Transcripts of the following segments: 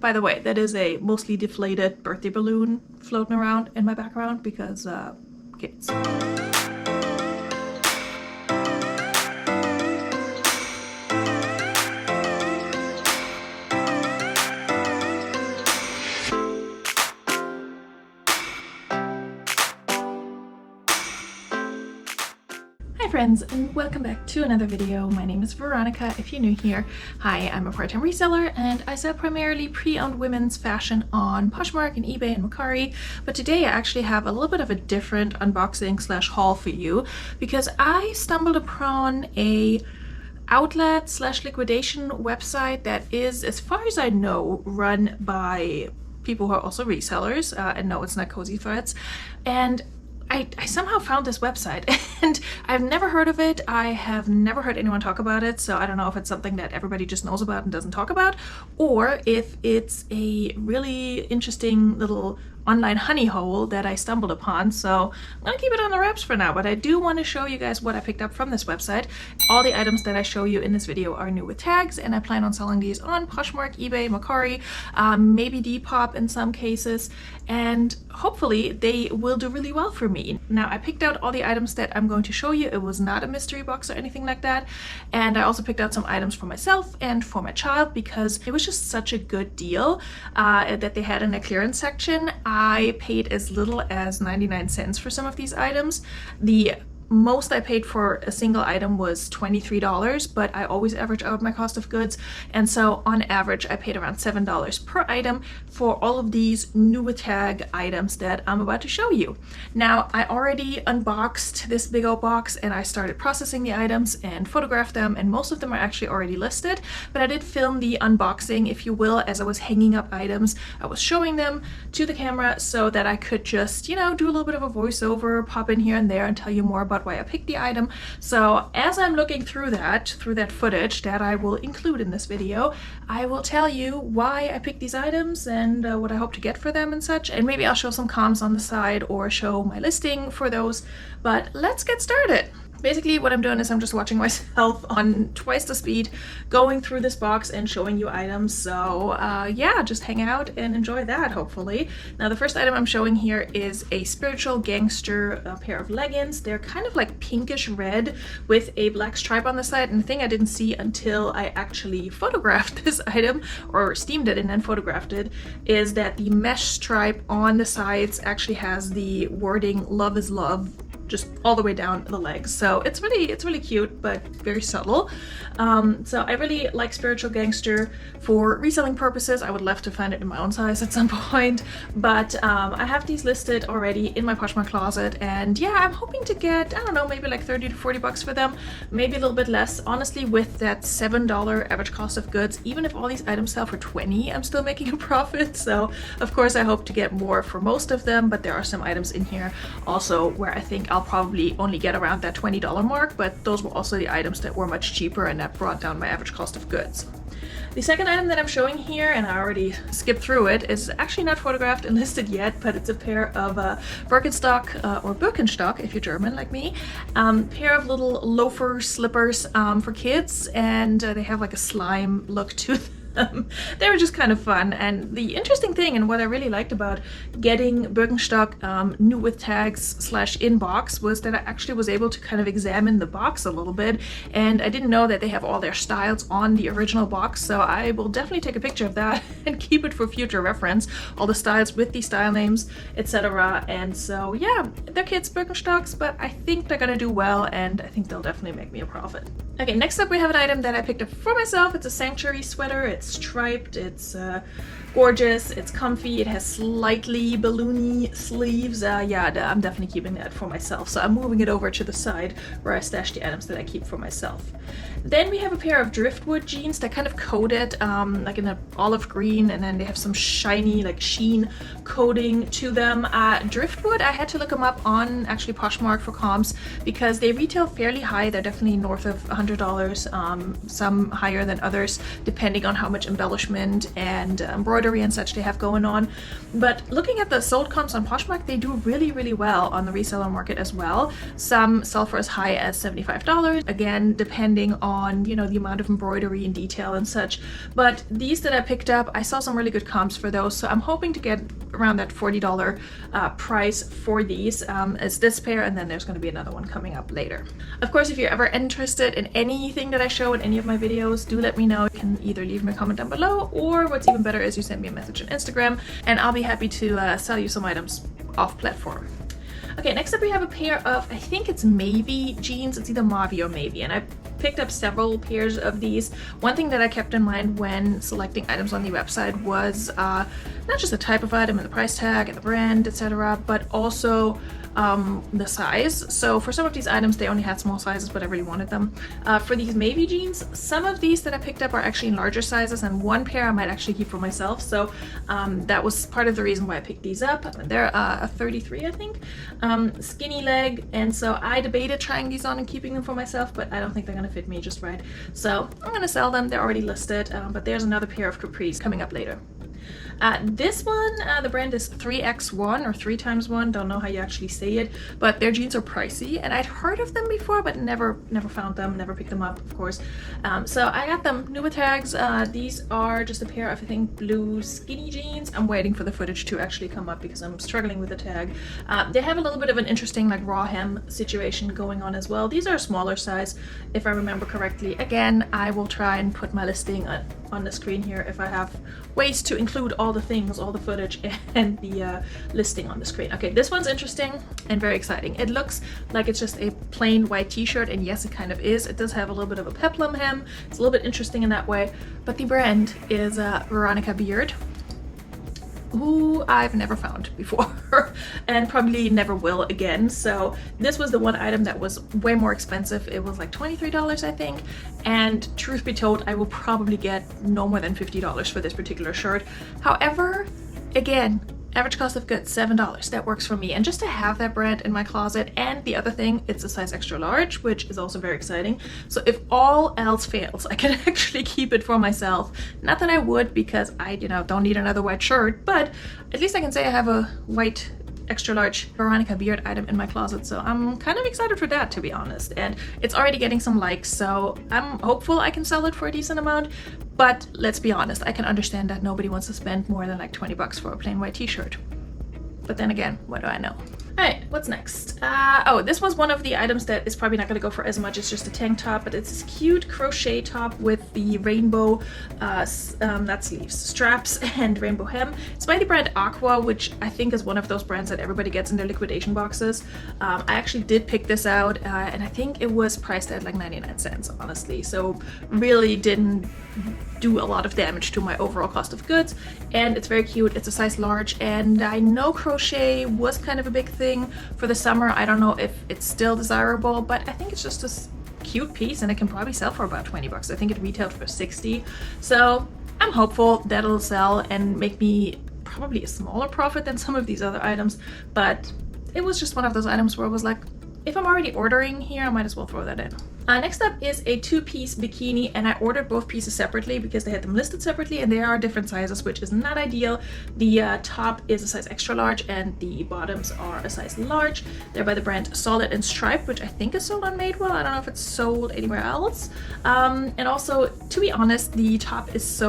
By the way, that is a mostly deflated birthday balloon floating around in my background because kids. Hi friends, and welcome back to another video. My name is Veronika. If you're new here, hi, I'm a part-time reseller and I sell primarily pre-owned women's fashion on Poshmark and eBay and Mercari. But today I actually have a little bit of a different unboxing slash haul for you because I stumbled upon a outlet slash liquidation website that is, as far as I know, run by people who are also resellers. And no, it's not Cozy Threads. And I somehow found this website and I've never heard of it. I have never heard anyone talk about it, so I don't know if it's something that everybody just knows about and doesn't talk about, or if it's a really interesting little online honey hole that I stumbled upon. So I'm gonna keep it on the wraps for now, but I do want to show you guys what I picked up from this website. All the items that I show you in this video are new with tags, and I plan on selling these on Poshmark, eBay, Mercari, maybe Depop in some cases, and hopefully they will do really well for me. Now, I picked out all the items that I'm going to show you. It was not a mystery box or anything like that, and I also picked out some items for myself and for my child because it was just such a good deal that they had in the clearance section. I paid as little as 99 cents for some of these items. The most I paid for a single item was $23, but I always average out my cost of goods, and so on average I paid around $7 per item for all of these new with tag items that I'm about to show you. Now, I already unboxed this big old box and I started processing the items and photographed them, and most of them are actually already listed, but I did film the unboxing, if you will, as I was hanging up items. I was showing them to the camera so that I could just, you know, do a little bit of a voiceover, pop in here and there and tell you more about why I picked the item. So as I'm looking through that footage that I will include in this video, I will tell you why I picked these items and what I hope to get for them and such, and maybe I'll show some comps on the side or show my listing for those. But let's get started. Basically what I'm doing is I'm just watching myself on twice the speed, going through this box and showing you items. So yeah, just hang out and enjoy that, hopefully. Now, the first item I'm showing here is a Spiritual Gangster pair of leggings. They're kind of like pinkish red with a black stripe on the side, and the thing I didn't see until I actually photographed this item, or steamed it and then photographed it, is that the mesh stripe on the sides actually has the wording "Love is Love" just all the way down the legs. So it's really cute, but very subtle. So I really like Spiritual Gangster for reselling purposes. I would love to find it in my own size at some point, but I have these listed already in my Poshmark closet, and yeah, I'm hoping to get, I don't know, maybe like 30 to 40 bucks for them, maybe a little bit less. Honestly, with that $7 average cost of goods, even if all these items sell for 20, I'm still making a profit. So of course I hope to get more for most of them, but there are some items in here also where I think I'll probably only get around that $20 mark, but those were also the items that were much cheaper, and that brought down my average cost of goods. The second item that I'm showing here, and I already skipped through it, is actually not photographed and listed yet, but it's a pair of Birkenstock, or Birkenstock if you're German like me, pair of little loafer slippers for kids, and they have like a slime look to them. They were just kind of fun, and the interesting thing and what I really liked about getting Birkenstock new with tags slash inbox was that I actually was able to kind of examine the box a little bit, and I didn't know that they have all their styles on the original box, so I will definitely take a picture of that and keep it for future reference, all the styles with the style names, etc. And so yeah, they're kids Birkenstocks, but I think they're gonna do well, and I think they'll definitely make me a profit. Okay, next up we have an item that I picked up for myself. It's a Sanctuary sweater. It's striped, it's gorgeous, it's comfy, it has slightly balloony sleeves. Yeah, I'm definitely keeping that for myself, so I'm moving it over to the side where I stash the items that I keep for myself. Then we have a pair of driftwood jeans. They're kind of coated like in an olive green, and then they have some shiny like sheen coating to them. Driftwood, I had to look them up on actually Poshmark for comps because they retail fairly high. They're definitely north of $100, some higher than others depending on how much embellishment and embroidery and such they have going on. But looking at the sold comps on Poshmark, they do really well on the reseller market as well. Some sell for as high as $75, again depending on on, you know, the amount of embroidery and detail and such. But these that I picked up, I saw some really good comps for those, so I'm hoping to get around that $40 price for these. It's this pair, and then there's going to be another one coming up later. Of course, if you're ever interested in anything that I show in any of my videos, do let me know. You can either leave me a comment down below, or what's even better is you send me a message on Instagram, and I'll be happy to sell you some items off platform. Okay, next up we have a pair of, I think it's Mavy jeans. It's either Mavi or Mavy, and I picked up several pairs of these. One thing that I kept in mind when selecting items on the website was not just the type of item and the price tag and the brand, etc., but also the size. So for some of these items they only had small sizes, but I really wanted them. For these Mavy jeans, some of these that I picked up are actually in larger sizes, and one pair I might actually keep for myself. So that was part of the reason why I picked these up. They're a 33, I think, skinny leg, and so I debated trying these on and keeping them for myself, but I don't think they're gonna fit me just right. So I'm gonna sell them. They're already listed, but there's another pair of capris coming up later. This one, the brand is 3x1 or 3x1, don't know how you actually say it, but their jeans are pricey, and I'd heard of them before but never found them, never picked them up, of course. So I got them new with tags. These are just a pair of, I think, blue skinny jeans. I'm waiting for the footage to actually come up because I'm struggling with the tag. They have a little bit of an interesting like raw hem situation going on as well. These are a smaller size if I remember correctly. Again, I will try and put my listing on the screen here if I have ways to include all the things, all the footage, and the listing on the screen. Okay, this one's interesting and very exciting. It looks like it's just a plain white t-shirt, and yes, it kind of is. It does have a little bit of a peplum hem. It's a little bit interesting in that way, but the brand is Veronika Beard, who I've never found before and probably never will again. So this was the one item that was way more expensive. It was like $23, I think, and truth be told, I will probably get no more than $50 for this particular shirt. However, again, average cost of goods $7. That works for me, and just to have that brand in my closet. And the other thing, it's a size extra large, which is also very exciting. So if all else fails, I can actually keep it for myself. Not that I would, because I, you know, don't need another white shirt, but at least I can say I have a white extra large Veronika Beard item in my closet. So I'm kind of excited for that, to be honest, and it's already getting some likes, so I'm hopeful I can sell it for a decent amount. But let's be honest, I can understand that nobody wants to spend more than like 20 bucks for a plain white t-shirt. But then again, what do I know? Alright, what's next? Oh, this was one of the items that is probably not going to go for as much. It's just a tank top, but it's this cute crochet top with the rainbow not sleeves, straps, and rainbow hem. It's by the brand Aqua, which I think is one of those brands that everybody gets in their liquidation boxes. I actually did pick this out, and I think it was priced at like 99 cents, honestly. So really didn't do a lot of damage to my overall cost of goods, and it's very cute. It's a size large, and I know crochet was kind of a big thing for the summer. I don't know if it's still desirable, but I think it's just a cute piece, and it can probably sell for about 20 bucks. I think it retailed for 60. So I'm hopeful that it'll sell and make me probably a smaller profit than some of these other items, but it was just one of those items where I was like, if I'm already ordering here, I might as well throw that in. Next up is a two-piece bikini, and I ordered both pieces separately because they had them listed separately, and they are different sizes, which is not ideal. The top is a size extra large and the bottoms are a size large. They're by the brand Solid and Stripe, which I think is sold on Madewell. I don't know if it's sold anywhere else. And also, to be honest, the top is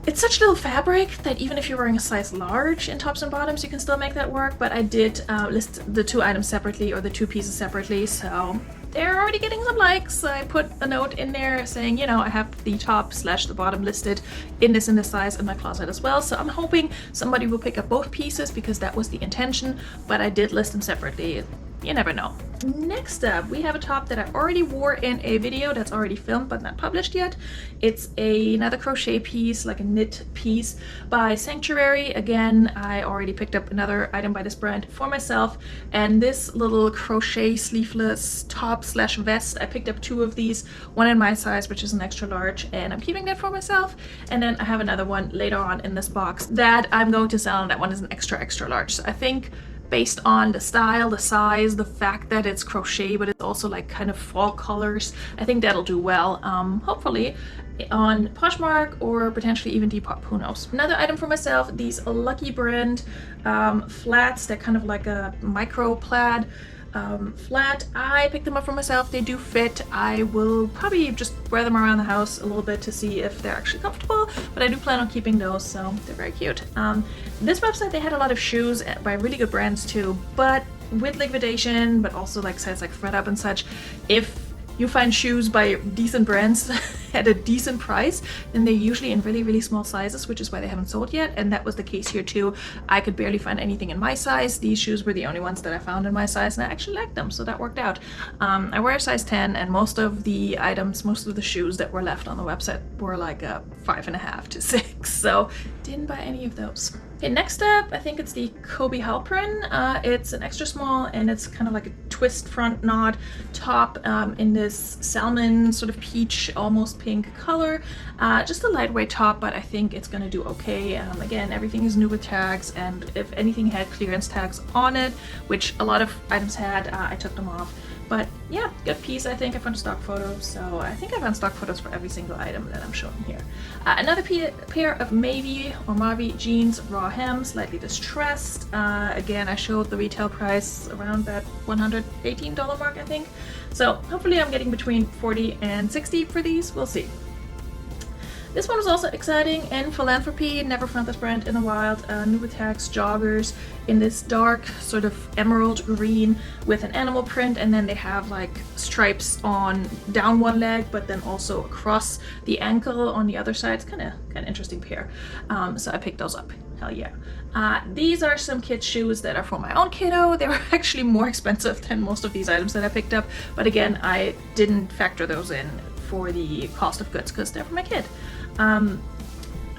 it's such little fabric that even if you're wearing a size large in tops and bottoms, you can still make that work. But I did list the two items separately, or the two pieces separately, so they're already getting some likes. I put a note in there saying, you know, I have the top / the bottom listed in this size in my closet as well. So I'm hoping somebody will pick up both pieces because that was the intention, but I did list them separately. You never know. Next up, we have a top that I already wore in a video that's already filmed but not published yet. It's another crochet piece, like a knit piece by Sanctuary. Again, I already picked up another item by this brand for myself, and this little crochet sleeveless top / vest, I picked up two of these, one in my size, which is an extra large, and I'm keeping that for myself. And then I have another one later on in this box that I'm going to sell, and that one is an extra large. So I think based on the style, the size, the fact that it's crochet but it's also like kind of fall colors, I think that'll do well, hopefully on Poshmark or potentially even Depop, who knows. Another item for myself, these Lucky brand flats. They're kind of like a micro plaid. flat. I picked them up for myself. They do fit. I will probably just wear them around the house a little bit to see if they're actually comfortable, but I do plan on keeping those, so they're very cute. This website, they had a lot of shoes by really good brands too, but with liquidation, but also like sites like ThredUp and such, if you find shoes by decent brands at a decent price, then they're usually in really, really small sizes, which is why they haven't sold yet. And that was the case here too. I could barely find anything in my size. These shoes were the only ones that I found in my size, and I actually liked them, so that worked out. I wear a size 10, and most of the items, most of the shoes that were left on the website were like a 5.5 to 6, so didn't buy any of those. Okay, next up, I think it's the Kobe Halprin. It's an extra small, and it's kind of like a twist front knot top in this salmon sort of peach, almost pink color. Just a lightweight top, but I think it's gonna do okay. Again, everything is new with tags, and if anything had clearance tags on it, which a lot of items had, I took them off. But yeah, good piece. I think I found stock photos, so I think I found stock photos for every single item that I'm showing here. Another pair of Mavi jeans, raw hem, slightly distressed. Again, I showed the retail price around that $118 mark, I think. So hopefully I'm getting between 40 and 60 for these. We'll see. This one was also exciting, and Philanthropy. Never found this brand in the wild. New with tags, joggers in this dark sort of emerald green with an animal print, and then they have like stripes on down one leg, but then also across the ankle on the other side. It's kind of interesting pair. So I picked those up. Hell yeah. These are some kid shoes that are for my own kiddo. They were actually more expensive than most of these items that I picked up, but again, I didn't factor those in for the cost of goods because they're for my kid.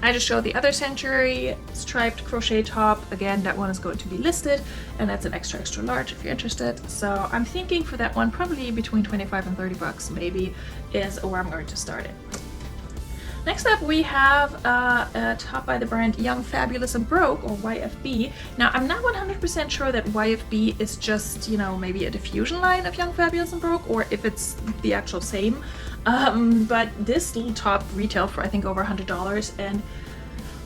I just showed the other Century striped crochet top. Again, that one is going to be listed, and that's an extra large if you're interested. So I'm thinking for that one, probably between 25 and 30 bucks maybe is where I'm going to start it. Next up, we have a top by the brand Young, Fabulous and Broke, or YFB. Now, I'm not 100% sure that YFB is just, you know, maybe a diffusion line of Young, Fabulous and Broke, or if it's the actual same. But this little top retailed for I think over $100, and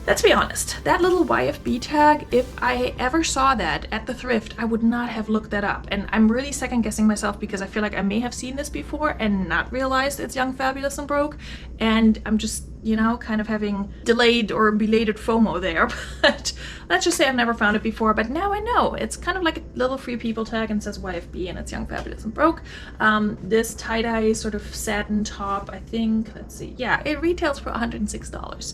let's be honest, that little YFB tag, if I ever saw that at the thrift, I would not have looked that up. And I'm really second guessing myself because I feel like I may have seen this before and not realized it's Young, Fabulous and Broke. And I'm just, you know, kind of having delayed or belated FOMO there. But let's just say I've never found it before, but now I know. It's kind of like a little Free People tag and says YFB, and it's Young, Fabulous and Broke. This tie-dye sort of satin top, I think, let's see, yeah, it retails for $106.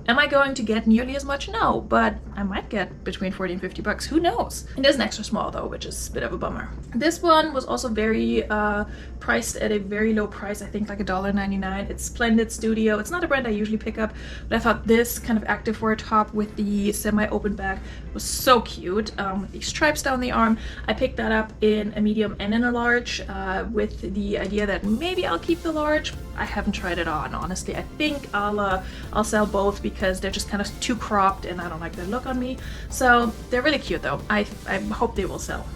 Am I going to get nearly as much? No, but I might get between 40 and 50 bucks. Who knows? It is an extra small though, which is a bit of a bummer. This one was also very priced at a very low price. I think like $1.99. It's Splendid Studio. It's not a brand I usually pick up, but I thought this kind of activewear top with the semi-open back was so cute, with these stripes down the arm. I picked that up in a medium and in a large, with the idea that maybe I'll keep the large. I haven't tried it on, honestly. I think I'll sell both because they're just kind of too cropped and I don't like their look on me. So they're really cute though. I hope they will sell.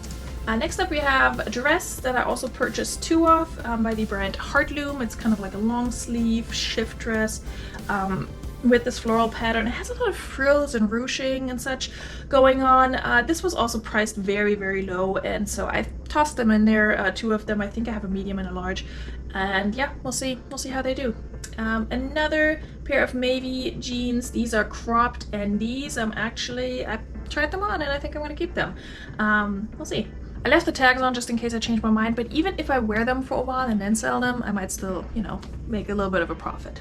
Next up we have a dress that I also purchased two of by the brand Heartloom. It's kind of like a long sleeve shift dress with this floral pattern. It has a lot of frills and ruching and such going on. This was also priced very, very low, and so I tossed them in there, two of them. I think I have a medium and a large, and yeah, we'll see how they do. Another pair of Mavi jeans. These are cropped, and these I tried them on and I think I'm gonna keep them. We'll see. I left the tags on just in case I change my mind, but even if I wear them for a while and then sell them, I might still, you know, make a little bit of a profit.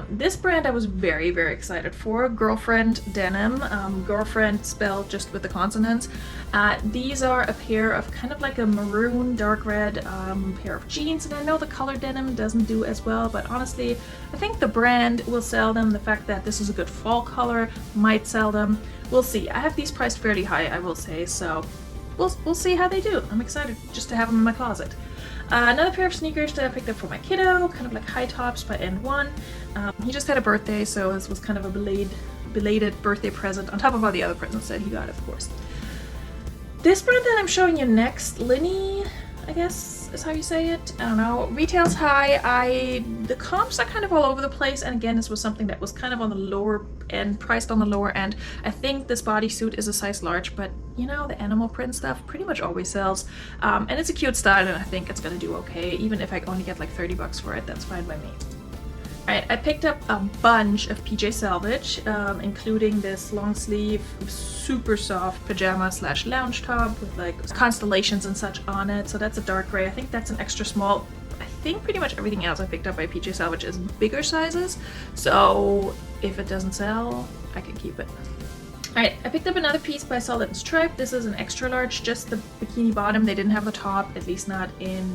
This brand I was very, very excited for, Girlfriend Denim, girlfriend spelled just with the consonants. These are a pair of kind of like a maroon, dark red pair of jeans, and I know the color denim doesn't do as well, but honestly, I think the brand will sell them. The fact that this is a good fall color might sell them. We'll see. I have these priced fairly high, I will say, so we'll see how they do. I'm excited just to have them in my closet. Another pair of sneakers that I picked up for my kiddo, kind of like high tops by N1. He just had a birthday, so this was kind of a belated birthday present on top of all the other presents that he got, of course. This brand that I'm showing you next, Linny, I guess is how you say it. I don't know. Retail's high. The comps are kind of all over the place, and again, this was something that was kind of on the lower end, priced on the lower end. I think this bodysuit is a size large, but you know, the animal print stuff pretty much always sells. And it's a cute style, and I think it's gonna do okay. Even if I only get like 30 bucks for it, that's fine by me. Alright, I picked up a bunch of PJ salvage, including this long sleeve, super soft pajama / lounge top with like constellations and such on it. So that's a dark gray. I think that's an extra small. I think pretty much everything else I picked up by PJ Salvage is bigger sizes. So if it doesn't sell, I can keep it. Alright, I picked up another piece by Solid & Stripe. This is an extra large, just the bikini bottom. They didn't have the top, at least not in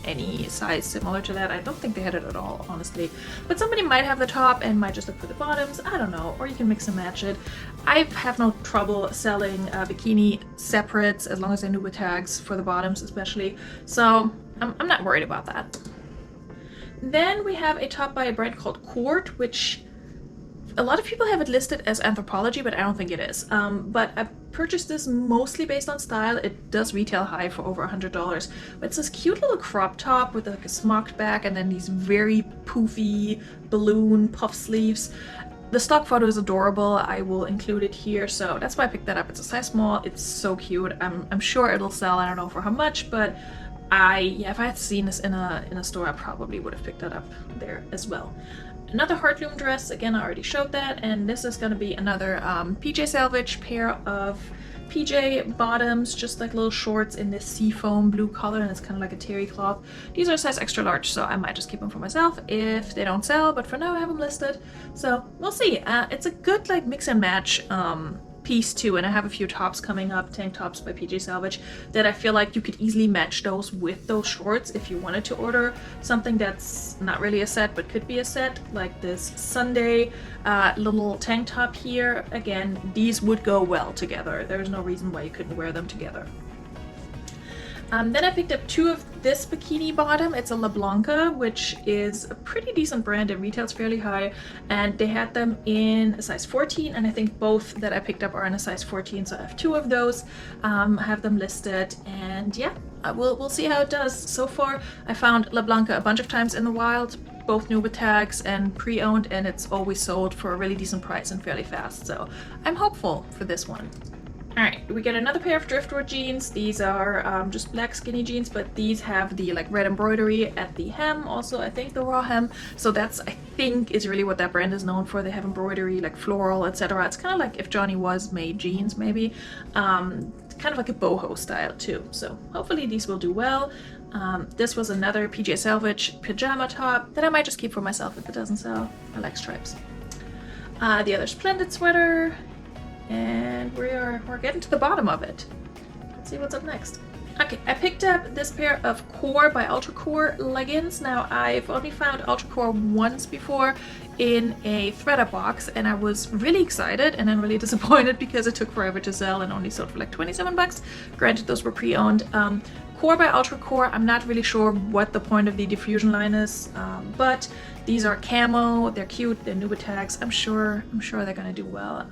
any size similar to that. I don't think they had it at all, honestly. But somebody might have the top and might just look for the bottoms. I don't know, or you can mix and match it. I have no trouble selling bikini separates as long as I knew with tags for the bottoms especially. So I'm not worried about that. Then we have a top by a brand called Court, which a lot of people have it listed as Anthropology, but I don't think it is. But I purchased this mostly based on style. It does retail high for over $100. But it's this cute little crop top with like a smocked back and then these very poofy balloon puff sleeves. The stock photo is adorable. I will include it here, so that's why I picked that up. It's a size small. It's so cute. I'm sure it'll sell. I don't know for how much, but yeah, if I had seen this in a store, I probably would have picked that up there as well. Another heartloom dress, again I already showed that, and this is going to be another PJ Salvage pair of PJ bottoms, just like little shorts in this seafoam blue color, and it's kind of like a terry cloth. These are size extra large, so I might just keep them for myself if they don't sell, but for now I have them listed, so we'll see. It's a good like mix and match piece too, and I have a few tops coming up, tank tops by PJ Salvage, that I feel like you could easily match those with those shorts if you wanted to order something that's not really a set but could be a set, like this Sunday little tank top here. Again, these would go well together. There's no reason why you couldn't wear them together. Then I picked up two of this bikini bottom. It's a La Blanca, which is a pretty decent brand. It retails fairly high, and they had them in a size 14, and I think both that I picked up are in a size 14, so I have two of those. I have them listed, and yeah, we'll see how it does. So far, I found La Blanca a bunch of times in the wild, both new with tags and pre-owned, and it's always sold for a really decent price and fairly fast, so I'm hopeful for this one. Alright, we get another pair of driftwood jeans. These are just black skinny jeans, but these have the like red embroidery at the hem, also I think the raw hem. So that's, I think, is really what that brand is known for. They have embroidery, like floral, etc. It's kind of like if Johnny Was made jeans, maybe. Kind of like a boho style too. So hopefully these will do well. This was another PJ Salvage pajama top that I might just keep for myself if it doesn't sell. I like stripes. The other Splendid sweater. And we're getting to the bottom of it. Let's see what's up next. Okay, I picked up this pair of Core by Ultra Core leggings. Now, I've only found Ultra Core once before in a thredUP box, and I was really excited and then really disappointed because it took forever to sell and only sold for like 27 bucks. Granted, those were pre-owned. Core by Ultra Core, I'm not really sure what the point of the diffusion line is, but these are camo, they're cute, they're new with tags. I'm sure they're gonna do well.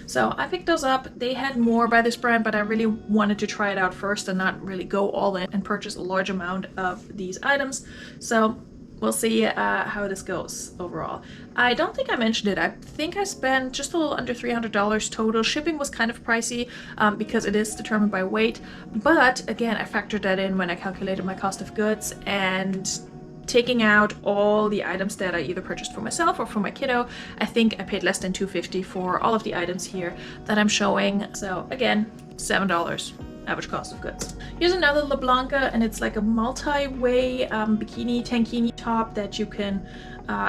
So I picked those up. They had more by this brand, but I really wanted to try it out first and not really go all in and purchase a large amount of these items. So we'll see how this goes overall. I don't think I mentioned it. I think I spent just a little under $300 total. Shipping was kind of pricey because it is determined by weight. But again, I factored that in when I calculated my cost of goods, and taking out all the items that I either purchased for myself or for my kiddo, I think I paid less than $2.50 for all of the items here that I'm showing. So again, $7 average cost of goods. Here's another La Blanca, and it's like a multi-way bikini tankini top that you can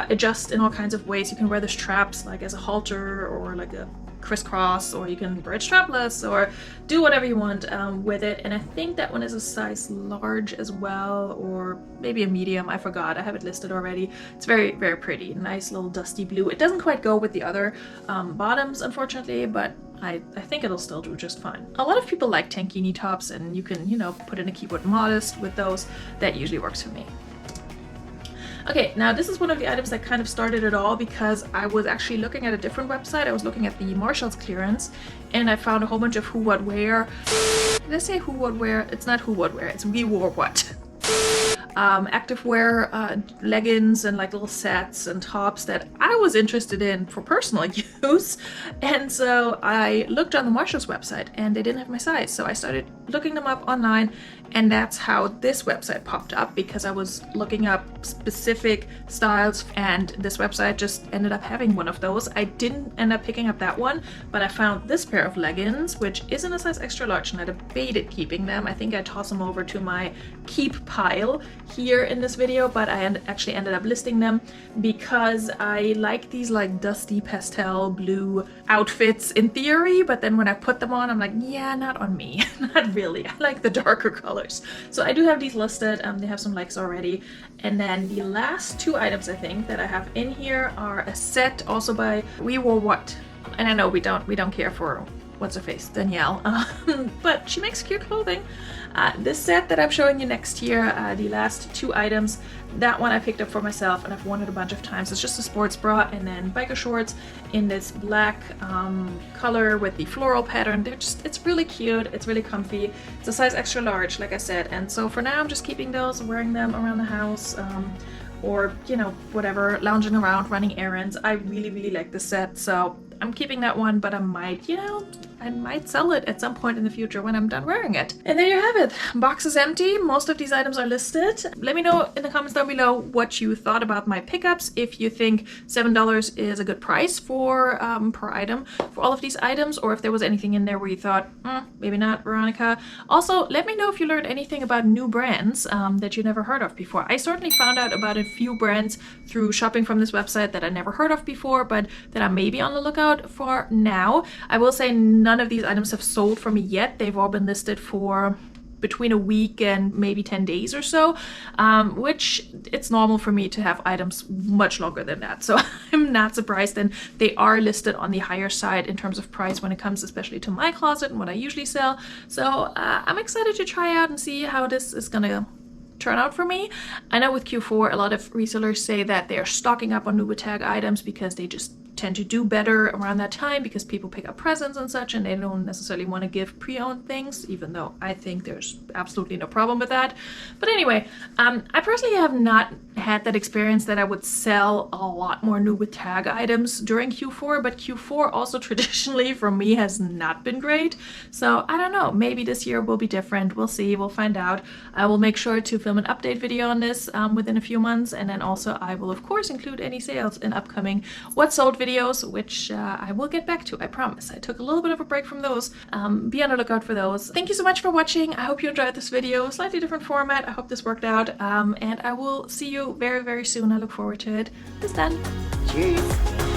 adjust in all kinds of ways. You can wear the straps like as a halter or like a crisscross, or you can wear it strapless, or do whatever you want with it. And I think that one is a size large as well, or maybe a medium. I forgot. I have it listed already. It's very, very pretty. Nice little dusty blue. It doesn't quite go with the other bottoms, unfortunately, but I think it'll still do just fine. A lot of people like tankini tops, and you can, you know, put in a keyword modest with those. That usually works for me. Okay, now this is one of the items that kind of started it all because I was actually looking at a different website. I was looking at the Marshalls clearance and I found a whole bunch of who, what, where. Did I say who, what, where? It's not who, what, where. It's we wore what. Activewear leggings and like little sets and tops that I was interested in for personal use. And so I looked on the Marshalls website and they didn't have my size. So I started looking them up online, and that's how this website popped up, because I was looking up specific styles and this website just ended up having one of those. I didn't end up picking up that one, but I found this pair of leggings, which is in a size extra large, and I debated keeping them. I think I tossed them over to my keep pile here in this video, but I actually ended up listing them because I like these like dusty pastel blue outfits in theory, but then when I put them on, I'm like, yeah, not on me. Not really. I like the darker colors. So I do have these listed. They have some likes already. And then the last two items I think that I have in here are a set also by We Wore What. And I know we don't care for what's her face, Danielle, but she makes cute clothing. This set that I'm showing you next here, the last two items, that one I picked up for myself and I've worn it a bunch of times. It's just a sports bra and then biker shorts in this black color with the floral pattern. It's really cute, it's really comfy. It's a size extra large, like I said, and so for now I'm just keeping those, wearing them around the house, or, you know, whatever, lounging around, running errands. I really like this set, so I'm keeping that one, but I might, you know, I might sell it at some point in the future when I'm done wearing it. And there you have it. Box is empty. Most of these items are listed. Let me know in the comments down below what you thought about my pickups. If you think $7 is a good price for per item for all of these items, or if there was anything in there where you thought, maybe not, Veronica. Also, let me know if you learned anything about new brands that you never heard of before. I certainly found out about a few brands through shopping from this website that I never heard of before, but that I may be on the lookout for now. I will say none of these items have sold for me yet. They've all been listed for between a week and maybe 10 days or so, which it's normal for me to have items much longer than that. So I'm not surprised, and they are listed on the higher side in terms of price when it comes especially to my closet and what I usually sell. So I'm excited to try out and see how this is gonna turn out for me. I know with Q4 a lot of resellers say that they're stocking up on Nubatag items because they just tend to do better around that time because people pick up presents and such, and they don't necessarily want to give pre-owned things, even though I think there's absolutely no problem with that. But anyway, I personally have not had that experience that I would sell a lot more Nubatag items during Q4, but Q4 also traditionally for me has not been great. So I don't know, maybe this year will be different. We'll see, we'll find out. I will make sure to film an update video on this within a few months, and then also I will of course include any sales in upcoming What Sold videos, which I will get back to, I promise. I took a little bit of a break from those. Be on the lookout for those. Thank you so much for watching. I hope you enjoyed this video. Slightly different format. I hope this worked out. And I will see you very soon. I look forward to it. Bis dann. Tschüss.